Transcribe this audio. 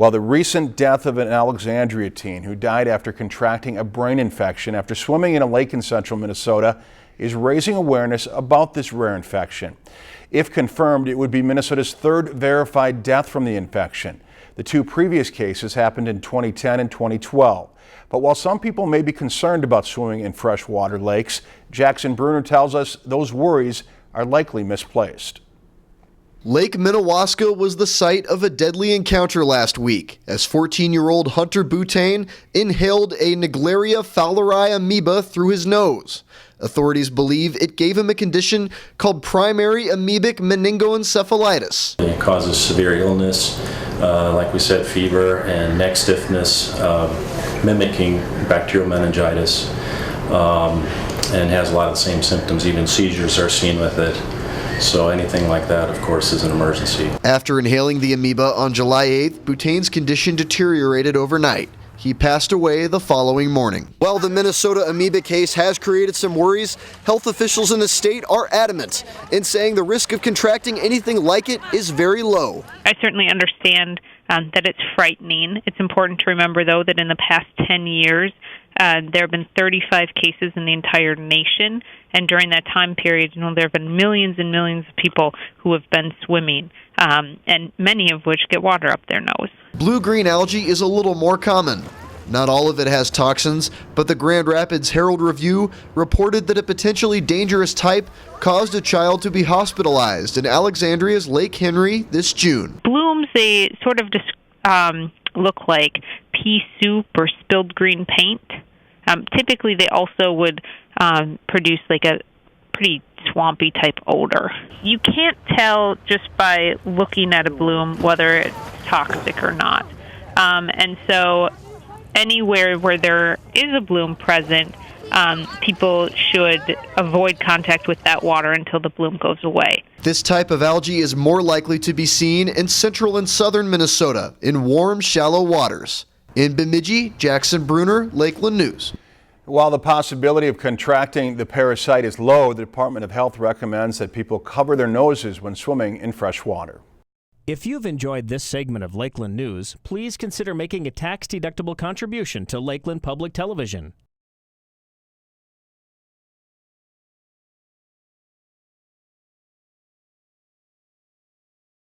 Well, the recent death of an Alexandria teen who died after contracting a brain infection after swimming in a lake in central Minnesota is raising awareness about this rare infection. If confirmed, it would be Minnesota's third verified death from the infection. The two previous cases happened in 2010 and 2012. But while some people may be concerned about swimming in freshwater lakes, Jackson Bruner tells us those worries are likely misplaced. Lake Minnewaska was the site of a deadly encounter last week as 14-year-old Hunter Butane inhaled a Naegleria fowleri amoeba through his nose. Authorities believe it gave him a condition called primary amoebic meningoencephalitis. It causes severe illness, like we said, fever and neck stiffness, mimicking bacterial meningitis, and has a lot of the same symptoms. Even seizures are seen with it. So anything like that, of course, is an emergency. After inhaling the amoeba on July 8th, Butane's condition deteriorated overnight. He passed away the following morning. While the Minnesota amoeba case has created some worries, health officials in the state are adamant in saying the risk of contracting anything like it is very low. I certainly understand that it's frightening. It's important to remember, though, that in the past 10 years, there have been 35 cases in the entire nation, and during that time period, there have been millions and millions of people who have been swimming, and many of which get water up their nose. Blue-green algae is a little more common. Not all of it has toxins, but the Grand Rapids Herald-Review reported that a potentially dangerous type caused a child to be hospitalized in Alexandria's Lake Henry this June. Blooms, they sort of look like pea soup or spilled green paint. Typically, they also would produce like a pretty swampy type odor. You can't tell just by looking at a bloom whether it's toxic or not. And so anywhere where there is a bloom present, people should avoid contact with that water until the bloom goes away. This type of algae is more likely to be seen in central and southern Minnesota in warm, shallow waters. In Bemidji, Jackson Bruner, Lakeland News. While the possibility of contracting the parasite is low, the Department of Health recommends that people cover their noses when swimming in fresh water. If you've enjoyed this segment of Lakeland News, please consider making a tax-deductible contribution to Lakeland Public Television.